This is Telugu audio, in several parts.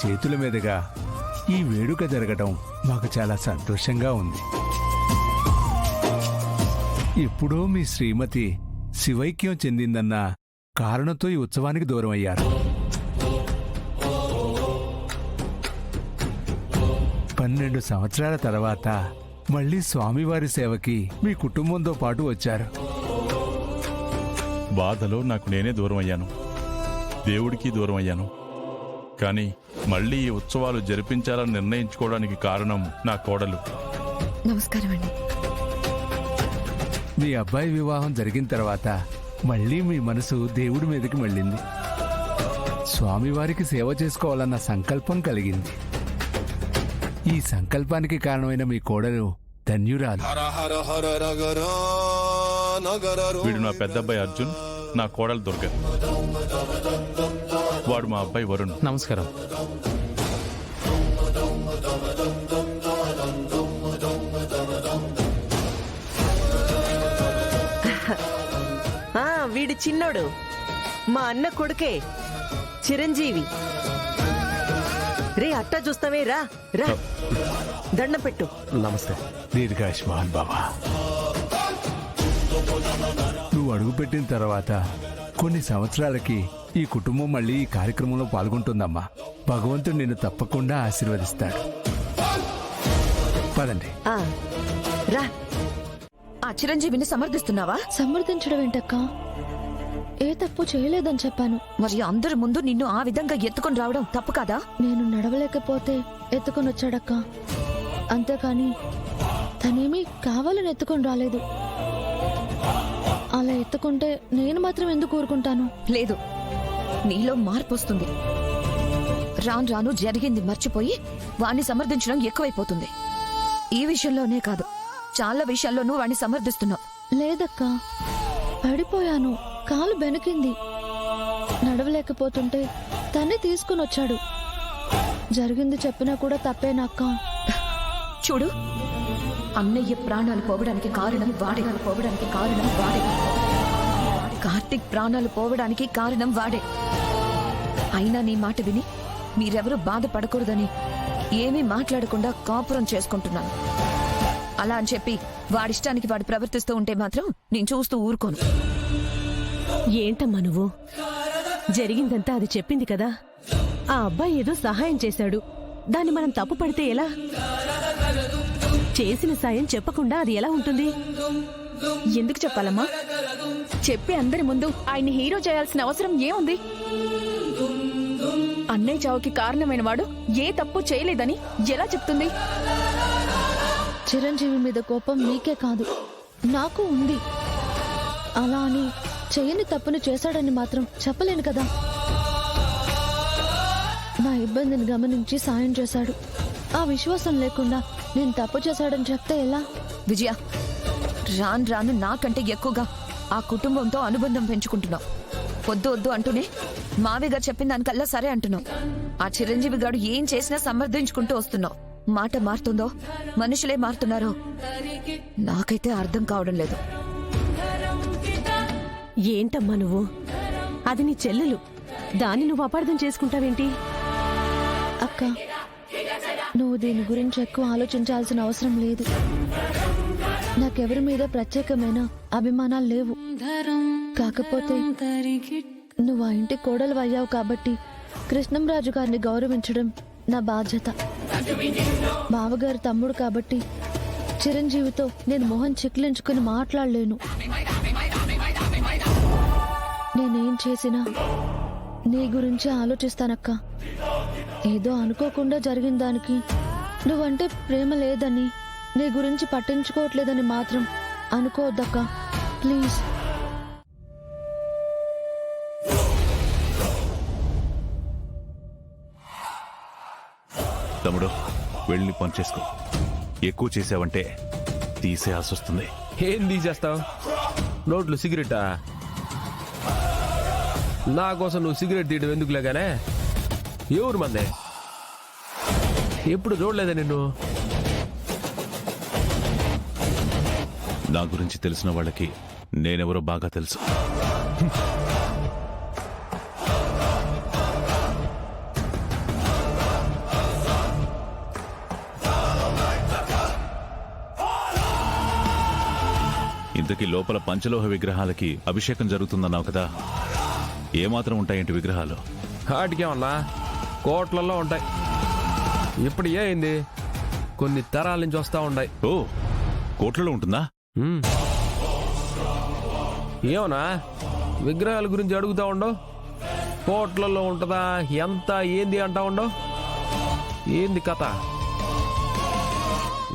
చేతుల మీదుగా ఈ వేడుక జరగడం మాకు చాలా సంతోషంగా ఉంది. ఎప్పుడో మీ శ్రీమతి శివైక్యం చెందిందన్న కారణంతో ఈ ఉత్సవానికి దూరం అయ్యారు. 12 సంవత్సరాల తర్వాత మళ్ళీ స్వామివారి సేవకి మీ కుటుంబంతో పాటు వచ్చారు. బాధలో నాకు నేనే దూరం అయ్యాను, దేవుడికి దూరం అయ్యాను. కానీ మళ్ళీ ఈ ఉత్సవాలు జరిపించాలని నిర్ణయించుకోవడానికి కారణం నా కోడలు. నమస్కారం అండి. మీ అబ్బాయి వివాహం జరిగిన తర్వాత మళ్ళీ మీ మనసు దేవుడి మీదకి మళ్ళింది. స్వామివారికి సేవ చేసుకోవాలన్న సంకల్పం కలిగింది. ఈ సంకల్పానికి కారణమైన మీ కోడలు ధన్యురాలు. వీడు నా పెద్దబ్బాయి అర్జున్, నా కోడలు దుర్గ. వాడు మా అబ్బాయి వరుణ్. నమస్కారం. వీడి చిన్నోడు మా అన్న కొడుకే చిరంజీవి. రే అట్టా చూస్తావే, రా రా దండం పెట్టు. నమస్తే. దీర్ఘాయుష్మాన్ బాబా. నువ్వు అడుగుపెట్టిన తర్వాత కొన్ని సంవత్సరాలకి ఈ కుటుంబం మళ్ళీ ఈ కార్యక్రమంలో పాల్గొంటుందమ్మా. భగవంతుడు నిన్ను తప్పకుండా ఆశీర్వదిస్తాడు. పదండి. రా. ఆ చిరంజీవిని సమర్థిస్తున్నావా? సమర్థించడం ఏంటక్క? ఏ తప్పు చేయలేదని చెప్పాను. మరి అందరి ముందు నిన్ను ఆ విధంగా ఎత్తుకొని రావడం తప్పు కాదా? నేను నడవలేకపోతే ఎత్తుకొని వచ్చాడక్క, అంతేకాని తనేమీ కావాలని ఎత్తుకొని రాలేదు. అలా ఎత్తుకుంటే నేను మాత్రం ఎందుకు ఊరుకుంటాను? లేదు, నీలో మార్పు వస్తుంది. రాను రాను జరిగింది మర్చిపోయి వాణ్ణి సమర్థించడం ఎక్కువైపోతుంది. ఈ విషయంలోనే కాదు, చాలా విషయాల్లోనూ వాణ్ణి సమర్థిస్తున్నావు. లేదక్క, పడిపోయాను, కాలు బెనికింది. నడవలేకపోతుంటే తనే తీసుకుని వచ్చాడు. జరిగింది చెప్పినా కూడా తప్పేనక్క. చూడు, అన్నయ్య ప్రాణాలు పోవడానికి కారణం వాడే. కార్తిక్ ప్రాణాలు పోవడానికి కారణం వాడే. అయినా నీ మాట విని మీరెవరూ బాధపడకూడదని ఏమీ మాట్లాడకుండా కాపురం చేసుకుంటున్నాను. అలా అని చెప్పి వాడిష్టానికి వాడు ప్రవర్తిస్తూ ఉంటే మాత్రం నేను చూస్తూ ఊరుకోను. ఏంటమ్మా నువ్వు? జరిగిందంతా అది చెప్పింది కదా. ఆ అబ్బాయి ఏదో సహాయం చేశాడు, దాన్ని మనం తప్పు పడితే ఎలా? చేసిన సాయం చెప్పకుండా అది ఎలా ఉంటుంది? ఎందుకు చెప్పాలమ్మా? చెప్పి అందరి ముందు ఆయన్ని హీరో చేయాల్సిన అవసరం ఏముంది? అన్నయ్య చావుకి కారణమైన వాడు ఏ తప్పు చేయలేదని ఎలా చెప్తుంది? చిరంజీవి మీద కోపం నీకే కాదు, నాకు ఉంది. అలా అని చెయ్యని తప్పుని చేశాడని మాత్రం చెప్పలేను కదా. నా ఇబ్బందిని గమనించి సాయం చేశాడు. ఆ విశ్వాసం లేకుండా నేను తప్పు చేశాడని చెప్తే ఎలా? విజయ, రాను రాను నాకంటే ఎక్కువగా ఆ కుటుంబంతో అనుబంధం పెంచుకుంటున్నావు. వద్దు వద్దు అంటూనే మావి గారు చెప్పిన దానికల్లా సరే అంటున్నావు. ఆ చిరంజీవి గారు ఏం చేసినా సమర్థించుకుంటూ వస్తున్నావు. మాట మారుతుందో మనుషులే మారుతున్నారో నాకైతే అర్థం కావడం లేదు. ఏంటమ్మా నువ్వు? అది నీ చెల్లెలు, దాన్ని నువ్వు అపార్థం చేసుకుంటావేంటి? అక్క, నువ్వు దీని గురించి ఎక్కువ ఆలోచించాల్సిన అవసరం లేదు. నాకెవరి మీద ప్రత్యేకమైన అభిమానాలు లేవు. కాకపోతే నువ్వు ఆ ఇంటి కోడలు అయ్యావు కాబట్టి కృష్ణంరాజు గారిని గౌరవించడం నా బాధ్యత. బావగారి తమ్ముడు కాబట్టి చిరంజీవితో నేను మొహం చిక్లించుకుని మాట్లాడలేను. నేనేం చేసినా నీ గురించి ఆలోచిస్తానక్క. ఏదో అనుకోకుండా జరిగిన దానికి నువ్వంటే ప్రేమ లేదని, నీ గురించి పట్టించుకోవట్లేదని మాత్రం అనుకోవద్దక్క, ప్లీజ్. తమ్ముడు, వెళ్ళి పని చేసుకో. ఎక్కువ చేసావంటే తీసేయాల్సి వస్తుంది. ఏం తీసేస్తావు? నోట్లు సిగరెట్టా? నా కోసం నువ్వు సిగరెట్ తీయడం ఎందుకులేగానే? ఎవరు మందే? ఎప్పుడు చూడలేదా నిన్ను? నా గురించి తెలిసిన వాళ్ళకి నేనెవరో బాగా తెలుసు. ఇంతకీ లోపల పంచలోహ విగ్రహాలకి అభిషేకం జరుగుతుందన్నావు కదా, ఏమాత్రం ఉంటాయేంటి విగ్రహాలు? వాటికేమన్నా కోట్లలో ఉంటాయి. ఇప్పుడు ఏంది, కొన్ని తరాల నుంచి వస్తా ఉంటాయి. ఓ, కోట్లలో ఉంటుందా? ఏమన్నా విగ్రహాల గురించి అడుగుతా ఉండవు, కోట్లలో ఉంటుందా ఎంత ఏంది అంటా ఉండవు. ఏంది కథ?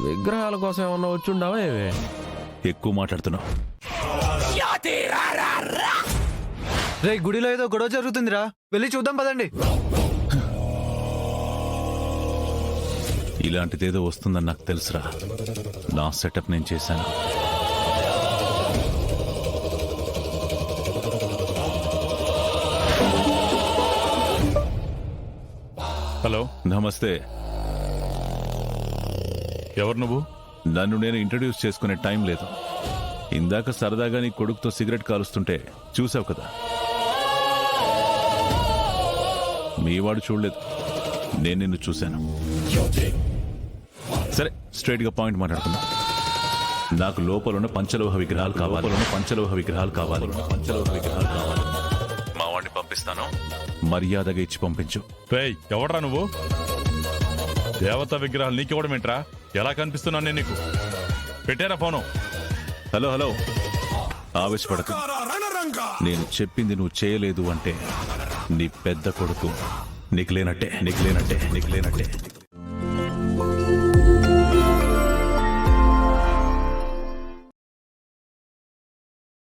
విగ్రహాల కోసం ఏమన్నా వచ్చుండవా ఏవే? ఎక్కువ మాట్లాడుతున్నావు. రే, గుడిలో ఏదో గొడవ జరుగుతుందిరా, వెళ్ళి చూద్దాం పదండి. ఇలాంటిదేదో వస్తుందని నాకు తెలుసురా. నా సెటప్ నేను చేశాను. హలో, నమస్తే. ఎవరు నువ్వు? నన్ను నేను ఇంట్రడ్యూస్ చేసుకునే టైం లేదు. ఇందాక సరదాగా నీ కొడుకుతో సిగరెట్ కాలుస్తుంటే చూసావు కదా. మీవాడు చూడలేదు, నేను నిన్ను చూశాను. సరే, స్ట్రైట్ గా పాయింట్ మాట్లాడుతున్నా. నాకు లోపలున్న పంచలోహ విగ్రహాలు కావాలి. పంచలోహ విగ్రహాలు కావాలి. పంచలోహ విగ్రహాలు కావాలి. మా వాడిని పంపిస్తాను, మర్యాదగా ఇచ్చి పంపించు. రేయ్, ఎవడ్రా నువ్వు? దేవతా విగ్రహాలు నీకివ్వడమేంట్రా? ఎలా కనిపిస్తున్నాను నేను నీకు? పెట్టారా ఫోను? Hello hello, ఆవేశపడకు. నేను చెప్పింది నువ్వు చేయలేదు అంటే నీ పెద్ద కొడుకు నీకు లేనట్టే.